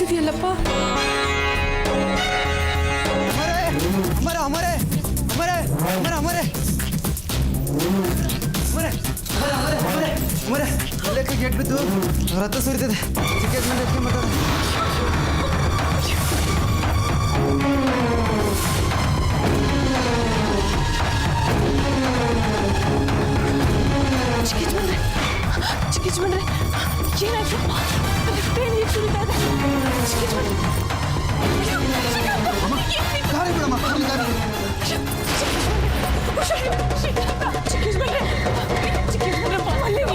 ಇದೆಯಲ್ಲಪ್ಪ. Gate ಬಿದ್ದು ರಥ ಸುರಿತದೆ. Ticket ಮೇಲೆ ಮಾತಾಡ. ಚಿಕ್ಕಿಸ್ಕೊಂಡ್ರೆ ಏನಾಯ್ತು? ನೀರು ಸುರಿತಾ ಇದೆ.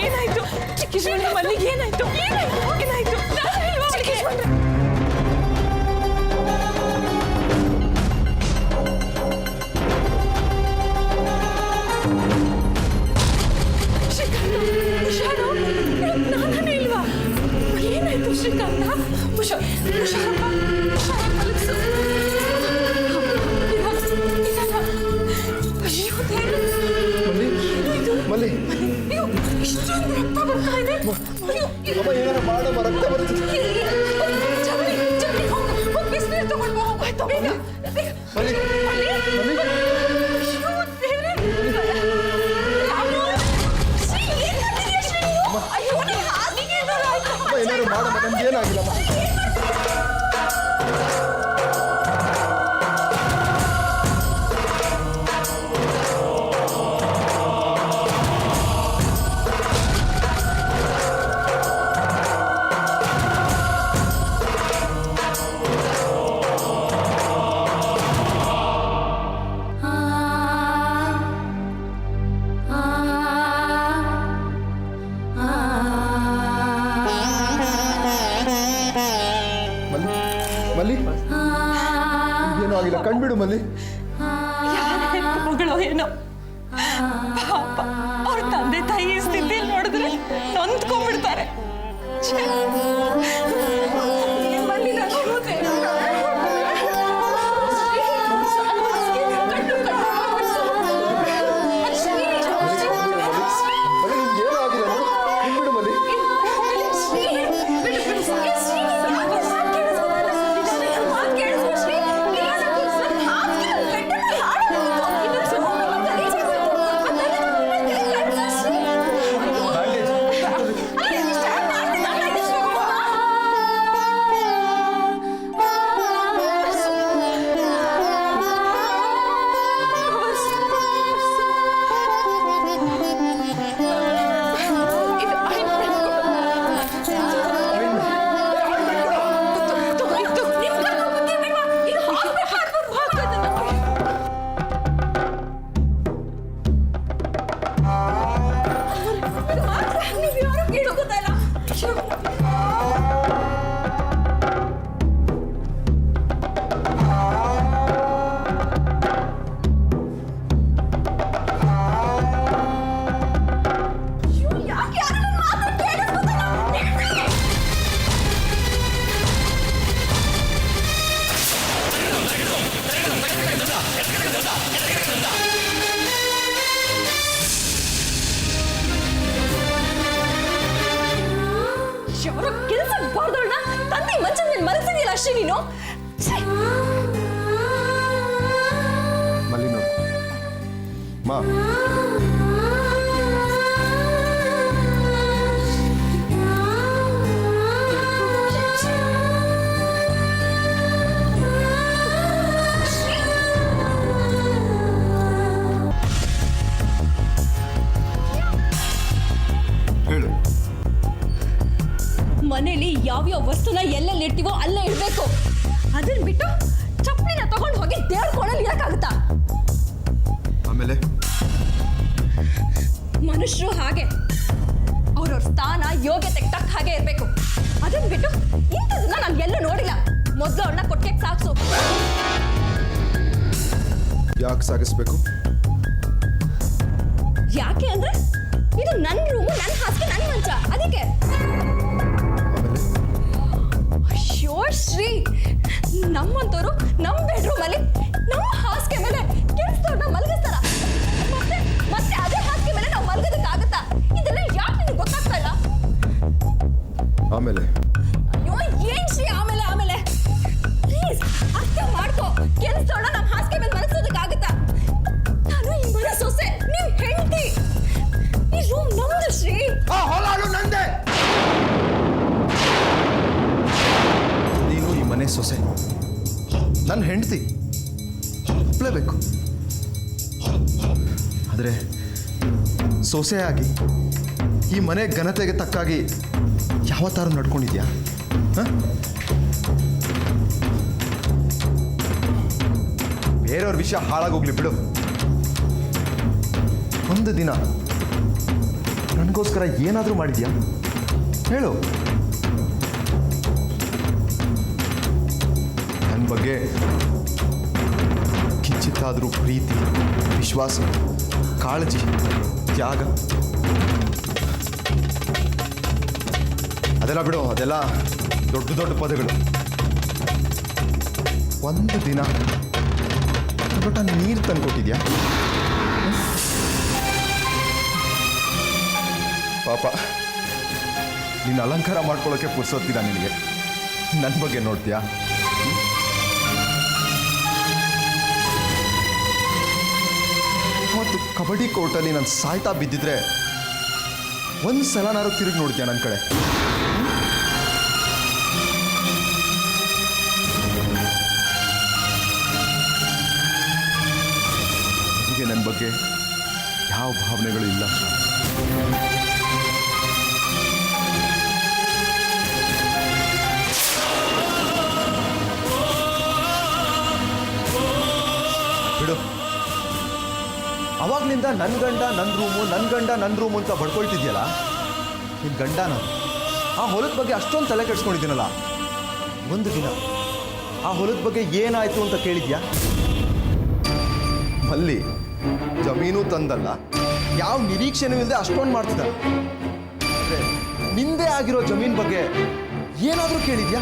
ಏನಾಯ್ತು? ಚಿಕ್ಕಿಸ್ಕೊಂಡ್ರೆ ಮಲ್ಲಿಗೆ ಏನಾಯ್ತು? ಏನಾಯ್ತು? ನಾನೇ ಇಲ್ವಾ? ಏನಾಯ್ತು ಶ್ರೀಕಾಂತ? ಹುಷಾರಪ್ಪ. ಇಷ್ಟೊಂದು ರಕ್ತ ಬರ್ತಾ ಇದೆ. ಏನಾರ ಮಾಡಮ್ಮ, ರಕ್ತ ಬರ್ತದೆ. ಹೋಗಿ ಬಿಸಿನೀರು ತಗೊಂಡು ಹೋಗ್ತಾಯ್ತು. ಏನಾರು ಮಾಡಮ್ಮ, ನಮ್ಗೇನಾಗಿಲ್ಲಮ್ಮ. ಮಲ್ಲಿ, ಏನೋ ಆಗಿಲ್ಲ, ಕಣ್ಬಿಡು ಮಲ್ಲಿ. ಮಗಳು ಏನೋ ಪಾಪ, ಅವ್ರ ತಂದೆ ತಾಯಿ ಸ್ಥಿತಿ ನೋಡಿದ್ರೆ ನೊಂದ್ಕೊಂಡ್ಬಿಡ್ತಾರೆ. ಅಷ್ಟೇ ನೀನು ಮಲ್ಲಿನೋ ಮಾ ಮನೇಲಿ ಯಾವ್ಯಾವ ವಸ್ತುನ ಎಲ್ಲೆಲ್ಲಿ ಇಡ್ತೀವೋ ಅಲ್ಲೇ ಇಡ್ಬೇಕು. ಅದನ್ನ ಬಿಟ್ಟು ಚಪ್ಪಲಿನ ತಗೊಂಡು ಹೋಗಿ ದೇವ್ರ ಕೋಣಲ್ಲಿ ಇರಕ್ಕಾಗುತ್ತಾ? ಆಮೇಲೆ ಮನುಷ್ಯರು ಹಾಗೆ ಅವ್ರವ್ರ ಸ್ಥಾನ ಯೋಗ್ಯತೆಗೆ ತಕ್ಕ ಹಾಗೆ ಇರ್ಬೇಕು. ಅದನ್ನ ಬಿಟ್ಟು ಇಂಥದನ್ನ ನಾನು ಎಲ್ಲೂ ನೋಡಿಲ್ಲ. ಮೊದಲು ಅವ್ರನ್ನ ಕೊಟ್ಟಿಗೆ ಸಾಗಿಸು. ಯಾಕೆ ಸಾಗಿಸ್ಬೇಕು? ಯಾಕೆ ಅಂದ್ರೆ ಇದು ನನ್ನ ರೂಮು, ನನ್ನ ಹಾಸಿಗೆ, ನನ್ನ ಮಂಚ. ಅದಕ್ಕೆ ಅಯ್ಯೋ ಶ್ರೀ, ನಮ್ಮಂತವ್ರು ನಮ್ಮ ಬೆಡ್ರೂಮ್ ಅಲ್ಲಿ ನಮ್ಮ ಹಾಸಿಗೆ ಮೇಲೆ ಕೆಲಸದವ್ರನ್ನ ಮಲಗಿಸ್ತಾರ. ಮತ್ತೆ ಅದೇ ಹಾಸಿಗೆ ಮೇಲೆ ನಾವು ಮಲಗೋದಕ್ಕಾಗತ್ತಾ? ಇದೆಲ್ಲ ಯಾಕೆ ನಿನಗೆ ಗೊತ್ತಾಗ್ತಾ ಇಲ್ಲ? ಆಮೇಲೆ ಅಯ್ಯೋ ಏನ್ ಶ್ರೀ ಆಮೇಲೆ ಆಮೇಲೆ ಅರ್ಥ ಮಾಡ್ಕೋ. ಕೆಲಸದವಳ ನಮ್ಮ ಹಾಸಿಗೆ ಮೇಲೆ ಮಲಗಿಸೋದಕ್ಕಾಗತ್ತಾ? ನಾನು ಈ ಮನೆ ಸೊಸೆ, ನೀವ್ ಹೆಂಡತಿ. ಈ ರೂಮ್ ನಮ್ದು ಶ್ರೀ. ಆ ಹೊಲಾಳು ನಂದೆ. ನೀನು ಈ ಮನೆ ಸೊಸೆ, ನನ್ನ ಹೆಂಡತಿ, ಒಪ್ಲೇಬೇಕು. ಆದರೆ ಸೊಸೆಯಾಗಿ ಈ ಮನೆ ಘನತೆಗೆ ತಕ್ಕಾಗಿ ಯಾವತ್ತಾರು ನಡ್ಕೊಂಡಿದ್ಯಾ? ಬೇರೆಯವ್ರ ವಿಷಯ ಹಾಳಾಗೋಗ್ಲಿ ಬಿಡು. ಒಂದು ದಿನ ನನಗೋಸ್ಕರ ಏನಾದರೂ ಮಾಡಿದ್ಯಾ ಹೇಳು. ನನ್ನ ಬಗ್ಗೆ ಕಿಂಚಿತ್ತಾದರೂ ಪ್ರೀತಿ, ವಿಶ್ವಾಸ, ಕಾಳಜಿ, ತ್ಯಾಗ ಅದೆಲ್ಲ ಬಿಡು. ಅದೆಲ್ಲ ದೊಡ್ಡ ದೊಡ್ಡ ಪದಗಳು. ಒಂದು ದಿನ ಲೋಟ ನೀರು ತಂದ್ಕೊಟ್ಟಿದ್ಯಾ? ಪಾಪ ನೀನು ಅಲಂಕಾರ ಮಾಡ್ಕೊಳ್ಳೋಕೆ ಪುರ್ಸೋತ್ತಿಲ್ಲ ನಿನಗೆ. ನನ್ನ ಬಗ್ಗೆ ನೋಡ್ತೀಯಾ? ಅವತ್ತು ಕಬಡ್ಡಿ ಕೋರ್ಟಲ್ಲಿ ನಾನು ಸಾಯ್ತಾ ಬಿದ್ದಿದ್ರೆ ಒಂದು ಸಲನಾರು ತಿರುಗಿ ನೋಡ್ತೀಯ ನನ್ನ ಕಡೆ? ಹೀಗೆ ನನ್ನ ಬಗ್ಗೆ ಯಾವ ಭಾವನೆಗಳು ಇಲ್ಲ. ಬಿಡು. ಅವಾಗ್ಲಿಂದ ನನ್ನ ಗಂಡ ನನ್ನ ರೂಮು, ನನ್ನ ಗಂಡ ನನ್ನ ರೂಮು ಅಂತ ಬಡ್ಕೊಳ್ತಿದ್ಯಲ್ಲ. ನಿನ್ನ ಗಂಡ ನಾನು ಆ ಹೊಲದ ಬಗ್ಗೆ ಅಷ್ಟೊಂದು ತಲೆ ಕೆಡ್ಸ್ಕೊಂಡಿದ್ದೀನಲ್ಲ. ಒಂದು ದಿನ ಆ ಹೊಲದ ಬಗ್ಗೆ ಏನಾಯ್ತು ಅಂತ ಕೇಳಿದ್ಯಾ? ಮಲ್ಲಿ ಜಮೀನು ತಂದಲ್ಲ, ಯಾವ ನಿರೀಕ್ಷೆನೂ ಇಲ್ಲದೆ ಅಷ್ಟೊಂದು ಮಾಡ್ತಿದ್ದಾನೆ. ಅಂದರೆ ನಿಂದೆ ಆಗಿರೋ ಜಮೀನ್ ಬಗ್ಗೆ ಏನಾದರೂ ಕೇಳಿದ್ಯಾ?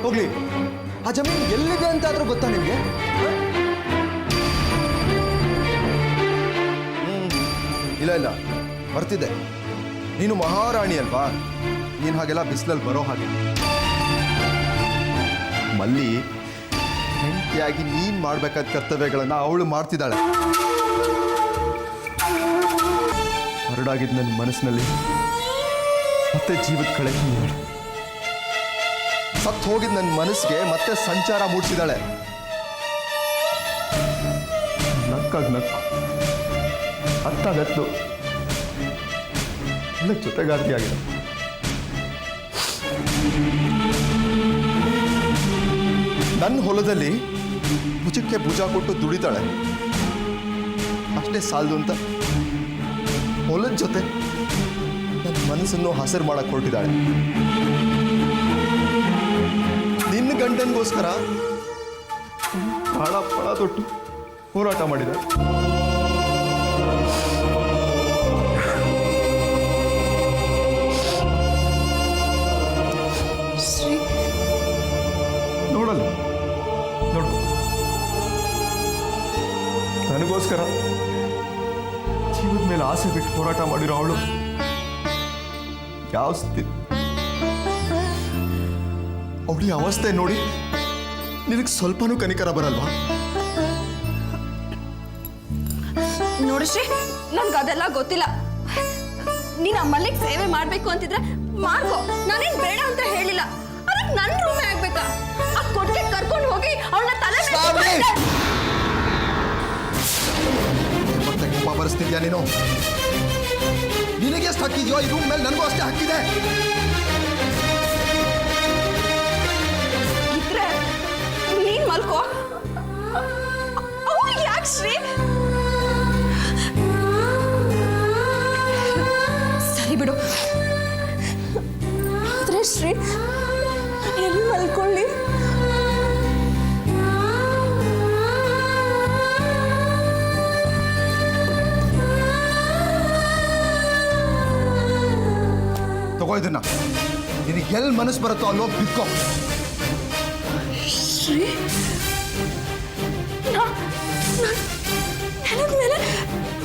ಹೋಗ್ಲಿ, ಆ ಜಮೀನು ಎಲ್ಲಿದೆ ಅಂತಾದರೂ ಗೊತ್ತಾ ನಿಮಗೆ? ಇಲ್ಲ ಇಲ್ಲ, ಬರ್ತಿದ್ದೆ. ನೀನು ಮಹಾರಾಣಿ ಅಲ್ವಾ, ನೀನು ಹಾಗೆಲ್ಲ ಬಿಸಿಲಲ್ಲಿ ಬರೋ ಹಾಗೆ. ಮಲ್ಲಿ ಹೆಂಡತಿಯಾಗಿ ನೀನು ಮಾಡಬೇಕಾದ ಕರ್ತವ್ಯಗಳನ್ನು ಅವಳು ಮಾಡ್ತಿದ್ದಾಳೆ. ಹೊರಡಾಗಿದ್ದು ನನ್ನ ಮನಸ್ಸಿನಲ್ಲಿ ಮತ್ತೆ ಜೀವದ ಕಳೆ ನೀಡು. ಸತ್ತು ಹೋಗಿದ್ದು ನನ್ನ ಮನಸ್ಸಿಗೆ ಮತ್ತೆ ಸಂಚಾರ ಮೂಡಿಸಿದಾಳೆ. ನಕ್ಕಾಗ ನಕ್ಕು, ಅತ್ತಾಗತ್ತು, ಒಳ್ಳೆ ಜೊತೆಗಾರ್ತಿಯಾಗಿದೆ. ನನ್ನ ಹೊಲದಲ್ಲಿ ಭುಜಕ್ಕೆ ಭುಜ ಕೊಟ್ಟು ದುಡಿತಾಳೆ. ಅಷ್ಟೇ ಸಾಲದು ಅಂತ ಹೊಲದ ಜೊತೆ ನನ್ನ ಮನಸ್ಸನ್ನು ಹಸಿರು ಮಾಡಕ್ಕೆ ಹೊರಟಿದ್ದಾಳೆ. ನಿನ್ನ ಗಂಡನಿಗೋಸ್ಕರ ಪ್ರಾಣ ಪಣ ತೊಟ್ಟು ಹೋರಾಟ ಮಾಡಿದ. ನೋಡಲ್ಲ, ನೋಡು, ನನಗೋಸ್ಕರ ಜೀವದ ಮೇಲೆ ಆಸೆ ಬಿಟ್ಟು ಹೋರಾಟ ಮಾಡಿರೋ ಅವಳು ಯಾವ ಸ್ಥಿತಿ, ಅವಳಿ ಅವಸ್ಥೆ ನೋಡಿ ನಿನಗೆ ಸ್ವಲ್ಪನೂ ಕನಿಕರ ಬರಲ್ವಾ? ನೋಡಿಶ್ರೀ, ನನ್ಗೆ ಅದೆಲ್ಲ ಗೊತ್ತಿಲ್ಲ. ನೀನ್ ಆ ಮಲ್ಲಿಗೆ ಸೇವೆ ಮಾಡ್ಬೇಕು ಅಂತಿದ್ರೆ ಮಾಡ್ಕೋ, ನಾನೇನ್ ಬೇಡ ಅಂತ ಹೇಳಿಲ್ಲ. ಅದಕ್ಕೆ ನನ್ನ ರೂಮೇ ಆಗ್ಬೇಕಾ? ಆ ಕೊಟ್ಟಿಗೆ ಕರ್ಕೊಂಡು ಹೋಗಿ ಅವಳನ್ನ ತಲೆ ಮತ್ತೆ ಕೋಪ ಬರೆಸ್ತಿದ್ಯಾ ನೀನು? ನಿನಗೆ ಎಷ್ಟು ಹಕ್ಕಿದ್ಯೋ ಈ ರೂಮ್ ಮೇಲೆ ನನಗೂ ಅಷ್ಟೇ ಹಕ್ಕಿದೆ. ಇದ್ರೆ ನೀನ್ ಮಲ್ಕೋ. ಅವಳು ಯಾಕೆ ಶ್ರೀ? ಸರಿ ಬಿಡು. ಆದ್ರೆ ಶ್ರೀ ಎಲ್ಲಿ ಮಲ್ಕೊಳ್ಳಿ? ತಗೋ ಇದನ್ನ, ನಿನಗೆ ಎಲ್ಲಿ ಮನಸ್ಸು ಬರುತ್ತೋ ಅಲ್ಲೋ ಬಿತ್ಕೋ. ಶ್ರೀ, ನೆಲದ ಮೇಲೆ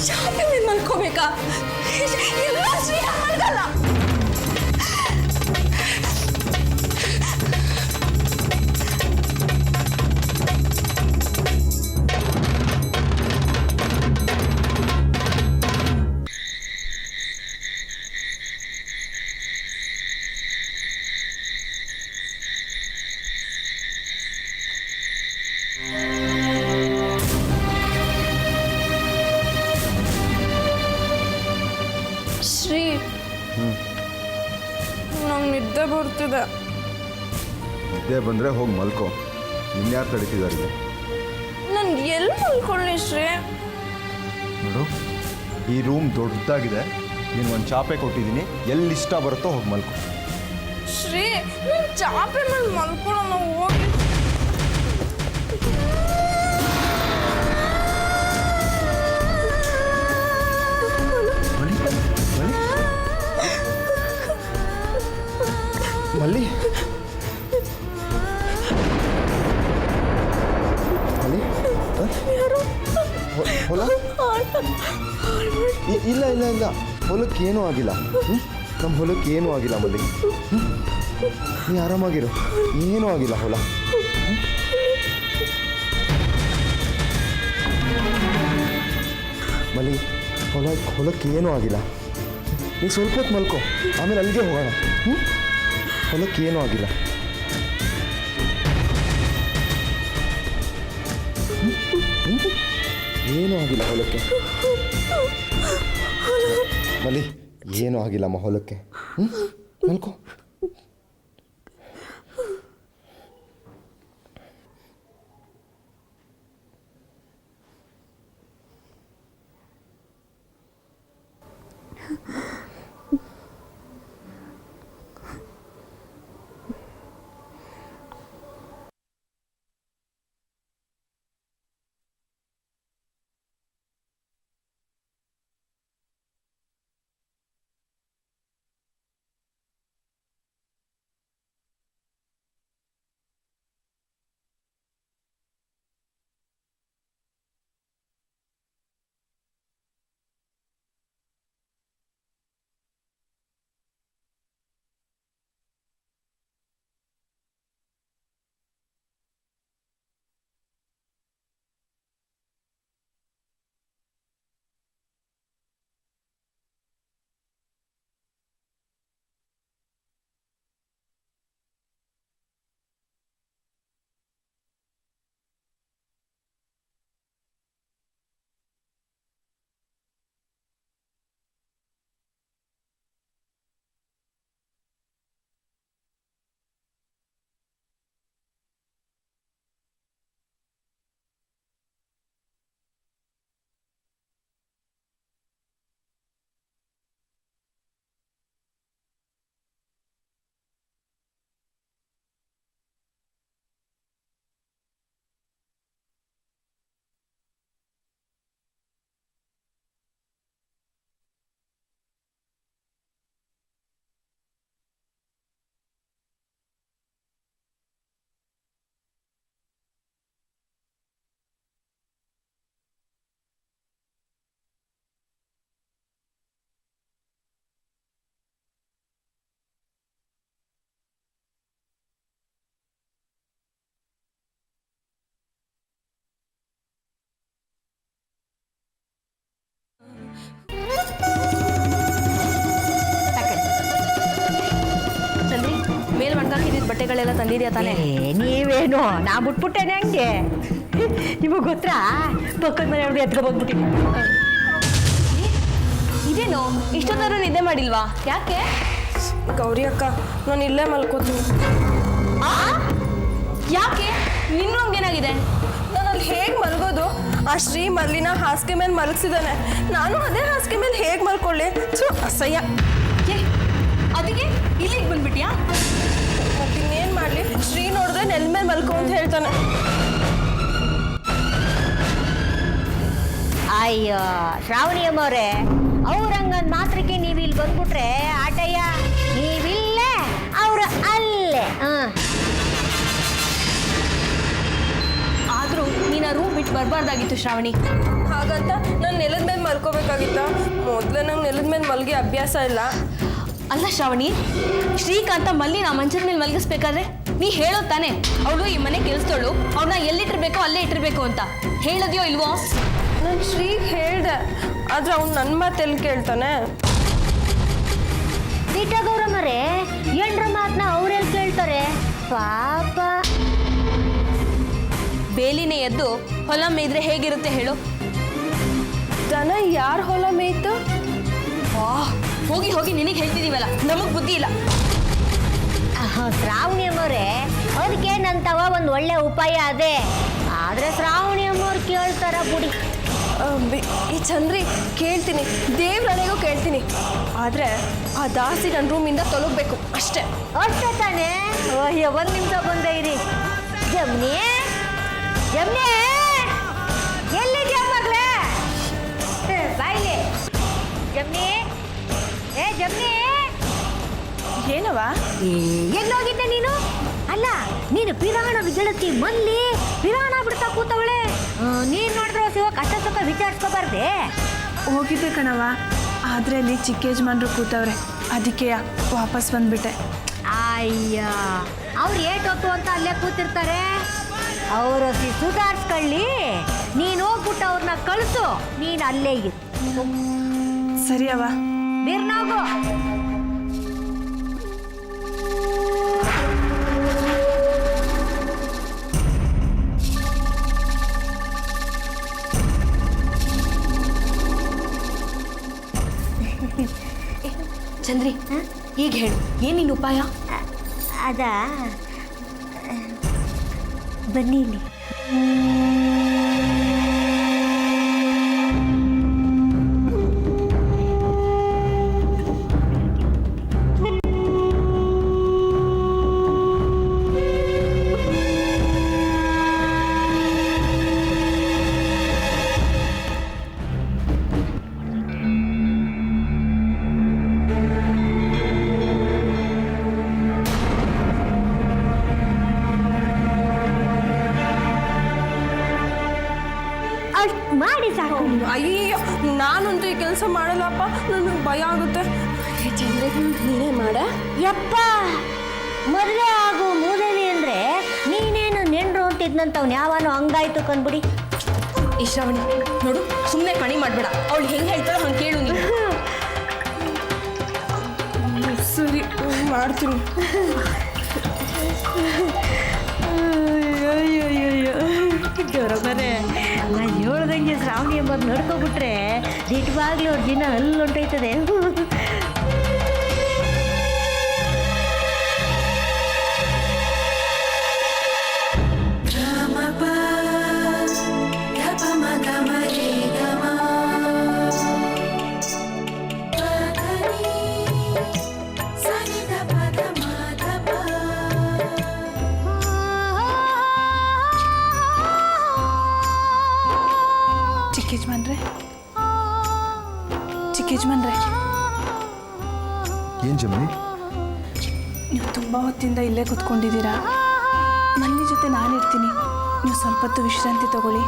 ಚಾಪೆ ಮೇಲೆ ಮಲ್ಕೋಬೇಕಾ? ಎಲ್ಲ ಶ್ರೀ ಆಗಲ್ಲ. ಬರ್ತಿದೆ. ನಿದ್ದೆ ಬಂದರೆ ಹೋಗಿ ಮಲ್ಕೋ. ಇನ್ಯಾರು ತಡೀತಿದ್ದಾರೆ? ನನ್ಗೆ ಎಲ್ಲಿ ಮಲ್ಕೊಳ್ಳಿ ಶ್ರೀ? ನೋಡು, ಈ ರೂಮ್ ದೊಡ್ಡದಾಗಿದೆ. ನೀನು ಒಂದು ಚಾಪೆ ಕೊಟ್ಟಿದ್ದೀನಿ, ಎಲ್ಲಿ ಇಷ್ಟ ಬರುತ್ತೋ ಹೋಗಿ ಮಲ್ಕೋ. ಶ್ರೀ, ನಾನು ಚಾಪೆ ಮೇಲೆ ಮಲ್ಕೊಳ್ಳೋಣ, ಹೋಗಿ. ಮಲ್ಲಿ ಮಲ್ಲಿ ಹೊಲ ಇಲ್ಲ ಇಲ್ಲ ಇಲ್ಲ, ಹೊಲಕ್ಕೆ ಏನೂ ಆಗಿಲ್ಲ. ನಮ್ಮ ಹೊಲಕ್ಕೆ ಏನೂ ಆಗಿಲ್ಲ ಮಲ್ಲಿ. ನೀ ಆರಾಮಾಗಿರು, ಏನೂ ಆಗಿಲ್ಲ ಹೊಲ. ಮಲ್ಲಿ, ಹೊಲಕ್ಕೆ ಏನೂ ಆಗಿಲ್ಲ. ನೀ ಸ್ವಲ್ಪ ಹೊತ್ತು ಮಲ್ಕೋ, ಆಮೇಲೆ ಅಲ್ಲಿಗೆ ಹೋಗೋಣ. ಹೊಲಕ್ಕೆ ಏನೂ ಆಗಿಲ್ಲ. ಏನೂ ಆಗಿಲ್ಲ ಹೊಲಕ್ಕೆ ಮಲ್ಲಿ, ಏನೂ ಆಗಿಲ್ಲಮ್ಮ ಹೊಲಕ್ಕೆ. ಮಲ್ಕೋ. ಮೇಲ್ ಮಾಡ್ಕಾಕಿದ್ದ ಬಟ್ಟೆಗಳೆಲ್ಲ ತಂದಿದ್ಯಾ ತಾನೇ? ನೀವೇನು ನಾ ಬಿಟ್ಬಿಟ್ಟೇನೆ ಹಂಗೆ. ನಿಮಗೆ ಗೊತ್ತಾ, ಪಕ್ಕದ ಮನೆ ಹುಡುಗಿ ಎತ್ಕೊ ಬಂದ್ಬಿಟ್ಟಿನಿ. ಇದೇನು ಇಷ್ಟೊತ್ತರ ನಿದ್ದೆ ಮಾಡಿಲ್ವಾ? ಯಾಕೆ? ಗೌರಿ ಅಕ್ಕ, ನಾನು ಇಲ್ಲೇ ಮಲ್ಕೋತೀನಿ. ಯಾಕೆ? ನಿನ್ನ ರೂಮ್ಗೆ ಏನಾಗಿದೆ? ನಾನು ಅಲ್ಲಿ ಹೇಗೆ ಮಲ್ಗೋದು? ಆ ಶ್ರೀ ಮಲ್ಲಿನ ಹಾಸಿಗೆ ಮೇಲೆ ಮಲಗಿಸಿದಾನೆ. ನಾನು ಅದೇ ಹಾಸಿಗೆ ಮೇಲೆ ಹೇಗೆ ಮಲ್ಕೊಳ್ಳಿ? ಅಸಹ್ಯ. ಅದಕ್ಕೆ ಇಲ್ಲಿಗೆ ಬಂದ್ಬಿಟ್ಯಾ? ಮತ್ತಿನ್ನೇನು ಮಾಡಲಿ? ಶ್ರೀ ನೋಡಿದ್ರೆ ನೆಲ ಮೇಲೆ ಮಲ್ಕೊ ಅಂತ ಹೇಳ್ತಾನೆ. ಅಯ್ಯೋ ಶ್ರಾವಣಿ ಅಮ್ಮವ್ರೆ, ಅವ್ರಂಗಂದ್ ಮಾತ್ರಕ್ಕೆ ನೀವು ಇಲ್ಲಿ ಬಂದ್ಬಿಟ್ರೆ ಆಟಯ್ಯ. ನೀವಿಲ್ಲೇ, ಅವ್ರ ಅಲ್ಲೇ. ಆದ್ರೂ ನೀನು ಆ ರೂಮ್ ಬಿಟ್ಟು ಬರಬಾರ್ದಾಗಿತ್ತು ಶ್ರಾವಣಿ. ಹಾಗಂತ ನಾನು ನೆಲದ ಮೇಲೆ ಮಲ್ಕೋಬೇಕಾಗಿತ್ತ? ಮೊದಲೇ ನಂಗೆ ನೆಲದ ಮೇಲೆ ಮಲ್ಗಿ ಅಭ್ಯಾಸ ಇಲ್ಲ. ಅಲ್ಲ ಶ್ರಾವಣಿ, ಶ್ರೀಕಾಂತ ಮಲ್ಲಿನ ಮಂಚದ ಮೇಲೆ ಮಲಗಿಸ್ಬೇಕಾದ್ರೆ ನೀ ಹೇಳೋದು ತಾನೆ ಅವಳು ಈ ಮನೆ ಕೆಲಸದವಳು, ಅವ್ರನ್ನ ಎಲ್ಲಿಟ್ಟಿರ್ಬೇಕೋ ಅಲ್ಲೇ ಇಟ್ಟಿರ್ಬೇಕು ಅಂತ. ಹೇಳೋದ್ಯೋ ಇಲ್ವೋ? ನಾನು ಶ್ರೀಗೆ ಹೇಳ್ದೆ, ಆದ್ರೆ ಅವ್ನು ನನ್ನ ಮಾತೆಲ್ಲಿ ಕೇಳ್ತಾನೆ? ದಿಟ್ಟಗೌರಮ್ಮರೇ, ಎಂಡ್ರ ಮಾತನ್ನ ಅವ್ರೆಲ್ಲಿ ಕೇಳ್ತಾರೆ ಪಾಪ. ಬೇಲಿನೇ ಎದ್ದು ಹೊಲ ಮೇಯ್ದ್ರೆ ಹೇಗಿರುತ್ತೆ ಹೇಳು? ದನ ಯಾರ ಹೊಲ ಮೇಯ್ತು? ಹೋಗಿ ಹೋಗಿ ನಿನಗೆ ಹೇಳ್ತಿದೀವಲ್ಲ, ನಮಗ್ ಬುದ್ಧಿ ಇಲ್ಲ. ಶ್ರಾವಣಿ ಅಮ್ಮವ್ರೆ ಅದಕ್ಕೇನಂತವ ಒಂದು ಒಳ್ಳೆ ಉಪಾಯ ಅದೇ. ಆದ್ರೆ ಶ್ರಾವಣಿ ಅಮ್ಮವ್ರು ಕೇಳ್ತಾರ ಬಿಡಿ. ಈ ಚಂದ್ರಿ ಕೇಳ್ತೀನಿ, ದೇವ್ರನೆಗೂ ಕೇಳ್ತೀನಿ. ಆದರೆ ಆ ದಾಸಿ ನನ್ನ ರೂಮಿಂದ ತೊಲಗಬೇಕು ಅಷ್ಟೇ. ಅಷ್ಟೇ ತಾನೇ? ಅಯ್ಯೋ, ಒಂದು ನಿಮಿಷ ಬಂದೆ ಇರಿ. ಜಮ್ನಿ ಜಮ್ನಿ ಎಲ್ಲಿದ್ಯಾ ಮಗಳೇ? ಬಾಯ್ಲಿ ಜಮ್ನಿ. ಏ ಜಮ್ನಿ, ಏನವ? ಎಲ್ಲೋಗಿದ್ದೆ ನೀನು? ಅಲ್ಲ, ನೀನು ಪಿರಾಣದ ಗೆಳತಿ ಮಲ್ಲಿ ಪಿರಾಣ ಬಿಡ್ತಾ ಕೂತವಳೆ. ನೀನು ನೋಡಿದ್ರೆ ಶಿವ ಕಷ್ಟ ಸುಖ ವಿಚಾರಿಸ್ಕೋಬಾರ್ದೆ? ಹೋಗಿದ್ದೆ ಕಣವ, ಆದರೆ ಅಲ್ಲಿ ಚಿಕ್ಕ ಯಜಮಾನ್ರು ಕೂತವ್ರೆ, ಅದಕ್ಕೆ ವಾಪಸ್ ಬಂದ್ಬಿಟ್ಟೆ. ಅಯ್ಯ, ಅವ್ರು ಏಟೊತ್ತು ಅಂತ ಅಲ್ಲೇ ಕೂತಿರ್ತಾರೆ. ಅವರು ಸುಧಾರಿಸ್ಕೊಳ್ಳಿ. ನೀನು ಹೋಗ್ಬಿಟ್ಟು ಅವ್ರನ್ನ ಕಳಿಸು. ನೀನು ಅಲ್ಲೇ ಇರು. ಸರಿ ಅವ. ಬಿರ್ನಾಗು. ಚಂದ್ರಿ, ಈಗ ಹೇಳು, ಏನಿನ್ ಉಪಾಯ? ಅದಾ, ಬನ್ನಿ ಇಲ್ಲಿ. ಮಾಡಿ ಸಾಕು. ಅಯ್ಯೋ, ನಾನಂತೂ ಈ ಕೆಲಸ ಮಾಡಲ್ಲಪ್ಪ, ನನಗೆ ಭಯ ಆಗುತ್ತೆ. ಚಂದ್ರಿ, ನೀನೇ ಮಾಡ. ಯಪ್ಪ, ಮದುವೆ ಆಗು ಮೂದೇವಿ ಅಂದ್ರೆ ನೀನೇನು ನೆಂಡ್ರು ಅಂತಿದ್ನಂತವ್ನು ಯಾವನೋ ಹಂಗಾಯ್ತು ಕಂದ್ಬಿಡಿ. ಈ ಶ್ರಾವಣಿ ನೋಡು, ಸುಮ್ಮನೆ ಕಣಿ ಮಾಡಬೇಡ. ಅವಳು ಹೆಂಗೆ ಹೇಳ್ತಾಳೋ ಹಂಗೆ ಕೇಳು ನೀನು. ಸರಿ, ಮಾಡ್ತೀನಿ. ಜೋರಮ್ಮನೆ, ನಾನು ಹೇಳ್ದಂಗೆ ಶ್ರಾವಣಿ ಎಂಬುದು ನಡ್ಕೊಬಿಟ್ರೆ ದಿಟ್ಟವಾಗ್ಲೂ ಅವ್ರ ದಿನ ಅಲ್ಲಿ ಹೊಂಟೋಯ್ತದೆ. ಚಿಕ್ಕ ಯಜಮಾನ್ರೆ, ಏನ್ ಜಮನಿ? ನೀವು ತುಂಬ ಹೊತ್ತಿಂದ ಇಲ್ಲೇ ಕೂತ್ಕೊಂಡಿದ್ದೀರಾ. ಮಲ್ಲಿ ಜೊತೆ ನಾನಿರ್ತೀನಿ, ನೀವು ಸ್ವಲ್ಪ ಹೊತ್ತು ವಿಶ್ರಾಂತಿ ತಗೊಳ್ಳಿ.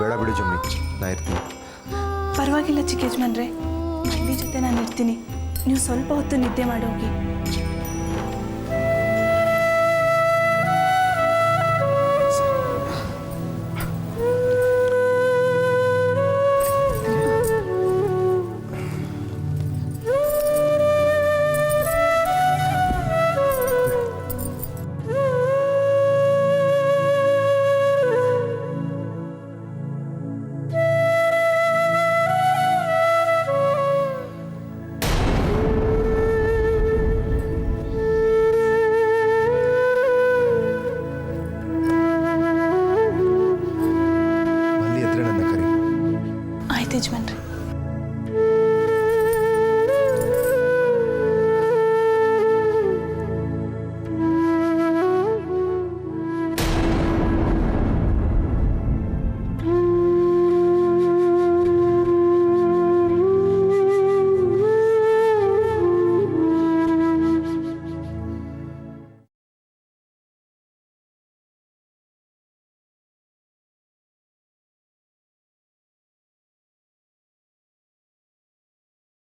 ಬೇಡ ಬಿಡು ಜಮನಿ, ನಾ ಇರ್ತೀನಿ. ಪರವಾಗಿಲ್ಲ ಚಿಕ್ಕ ಯಜಮಾನ್ರೆ, ಮಲ್ಲಿ ಜೊತೆ ನಾನು ಇರ್ತೀನಿ, ನೀವು ಸ್ವಲ್ಪ ಹೊತ್ತು ನಿದ್ದೆ ಮಾಡಿ ಹೋಗಿ.